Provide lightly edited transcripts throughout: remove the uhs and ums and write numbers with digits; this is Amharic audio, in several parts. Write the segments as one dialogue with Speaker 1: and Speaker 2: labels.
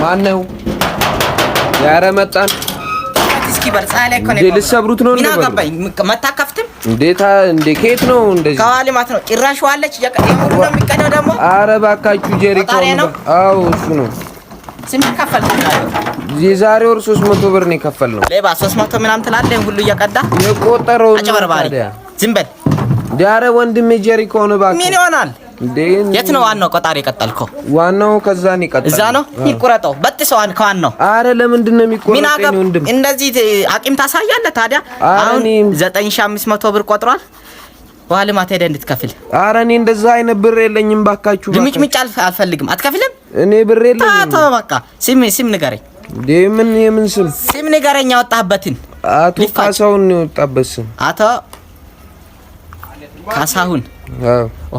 Speaker 1: ማነው ያረመጣን
Speaker 2: እስኪ በርጻለ እኮ ነው
Speaker 1: ልሰብሩት ነው
Speaker 2: ምን አገባኝ መታከፍትም
Speaker 1: እንዴ ከየት ነው እንደዚህ
Speaker 2: ከዋሊማት ነው ጭራሽ ዋለች የሙሉ ነው የሚቀደው ደግሞ
Speaker 1: ኧረ እባካችሁ ጀሪኮ ነው አዎ እሱ ነው
Speaker 2: ስንት ከፈልከው
Speaker 1: የዛሬ ወር 300 ብር ነው የከፈልነው
Speaker 2: ሌባ 300 ምናምን ትላለህ ሁሉ እየቀዳ
Speaker 1: የቆጠረው
Speaker 2: አጭበርባሪ ዝም በል
Speaker 1: ዳረ ወንድሜ ጀሪኮ ነው እባክህ
Speaker 2: ምን ይሆናል የት ነው ዋናው ቆጣሪ የቀጠልከው
Speaker 1: ዋናው ከዛን ይቀጥላል
Speaker 2: እዛ ነው ይቆረጠው በጥሰዋን ከዋናው
Speaker 1: አረ ለምንድን ነው የሚቆረጠው ወንድም
Speaker 2: እንደዚህ አቂም ታሳያለህ ታዲያ አሁን 9500 ብር ቆጥሯል ዋሊማት ሄደ እንድትከፍል
Speaker 1: አረ እኔ እንደዛ አይነት ብር የለኝም ባካችሁ
Speaker 2: ልምጭ አልፈልግም አትከፍልም
Speaker 1: እኔ ብር የለኝም
Speaker 2: ታቶ በቃ ሲም ንገረኝ
Speaker 1: የምን
Speaker 2: ሲም ንገረኝ ያወጣህበትን
Speaker 1: አቶ ካሳሁን ነው የወጣበት ስም
Speaker 2: አቶ ካሳሁን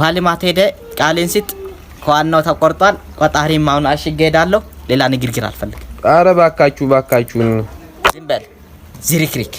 Speaker 2: ዋሊማት ሄደ ቃሌን ሲጥ ከዋናው ተቆርጧል ቆጣሪም አሁን አሽጌ ሄዳለሁ ሌላ ንግግር አልፈልግም
Speaker 1: አረ ባካችሁ
Speaker 2: ዝም በል ዝሪክሪክ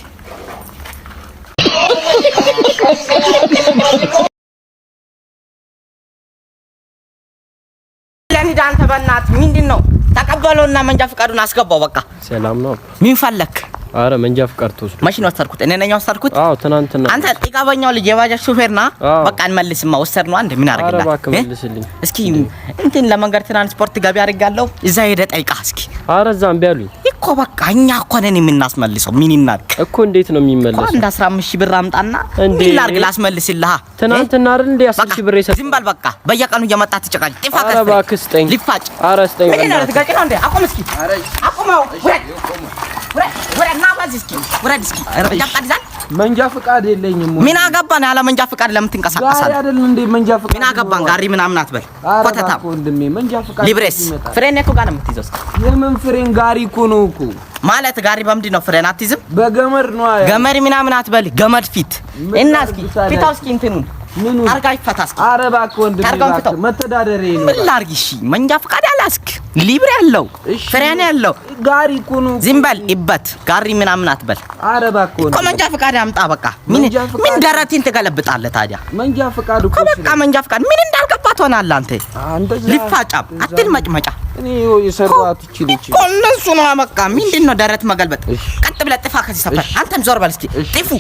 Speaker 2: ለኔ ዳንተ በእናት ምንድነው ተቀበለውና መንጃ ፍቃዱን አስገባው በቃ
Speaker 3: ሰላም ነው
Speaker 2: ምን ፈለክ
Speaker 3: አረ መንጃ ፍቃድ ተወስዶ
Speaker 2: ማሽን ወሰርኩት እኔ ነኝ ወሰርኩት
Speaker 3: አዎ ትናንትና
Speaker 2: አንተ ጥቃበኛው ልጅ የባጃጅ ሹፌርና በቃ እንመልስማ ወሰድ ነው አንድ ምን አረጋግላ እስኪ እንትን ለመንገድ ትራንስፖርት ገቢ አድርጋለሁ እዛ ሄደ ጠይቃ እስኪ
Speaker 3: አረ እዛም ቢያሉኝ
Speaker 2: እኮ በቃ እኛ እኮ ነን የምናስመልሰው ምን ይናቅ
Speaker 3: እኮ እንዴት ነው የሚመለሰው
Speaker 2: አንድ 15000 ብር አምጣና ምን ላርግ ላስመልስልህ
Speaker 3: ትናንትና አይደል እንደ 10000 ብር ይሰጥ
Speaker 2: ዝም በል በቃ በየቀኑ እየመጣ ትጨቃጭ ጥፋ
Speaker 3: አረ እባክህ ስጠኝ
Speaker 2: ሊፋጭ
Speaker 3: አረ ስጠኝ
Speaker 2: ምን ነው ትጋጭ ነው እንዴ አቁም እስኪ አቁመው
Speaker 1: መንጃ ፍቃድ የለኝም
Speaker 2: ምን አገባን ያለ መንጃ ፍቃድ ለምን ትንቀሳቀሳለህ
Speaker 1: ጋሪ አይደል እንዴ መንጃ ፍቃድ
Speaker 2: ምን አገባን ጋሪ ምናምን አትበል ኮተታ
Speaker 1: ወንድሜ መንጃ ፍቃድ
Speaker 2: ሊብሬስ ፍሬን እኮ ጋር ነው የምትይዘው
Speaker 1: የምን ፍሬን ጋሪ እኮ ነው እኮ
Speaker 2: ማለት ጋሪ በምንድን ነው ፍሬን አትይዝም
Speaker 1: በገመድ ነው
Speaker 2: ገመድ ምናምን አትበል ገመድ ፊት እና እስኪ ፊታው እስኪ እንትኑን
Speaker 1: ምኑ
Speaker 2: አርጋይ ፈታስ
Speaker 1: አረ እባክህ ወንድሜ እባክህ መተዳደሬ ነው
Speaker 2: ምን ላርግ እሺ መንጃ ፍቃድ ያላስክ ሊብሬ ያለው ፍሬን ያለው
Speaker 1: ጋሪ እኮ ነው
Speaker 2: ዝም በል ይበት ጋሪ ምናምን አትበል
Speaker 1: አረ እባክህ
Speaker 2: እኮ መንጃ ፍቃድ አምጣ በቃ ምን ደረቴን ትገለብጣለህ ታዲያ
Speaker 1: መንጃ ፍቃድ እኮ
Speaker 2: በቃ መንጃ ፍቃድ ምን እንዳልገባ ትሆናለህ አንተ ሊፋጫም አትልመጭመጫ
Speaker 1: እኔ የሰራሁት እቺ
Speaker 2: እነሱ ነው በቃ ምንድነው ደረት መገልበጥ ቀጥ ብለህ ጥፋ ከዚህ ሰፈር አንተም ዞር በል እስኪ ጥፉ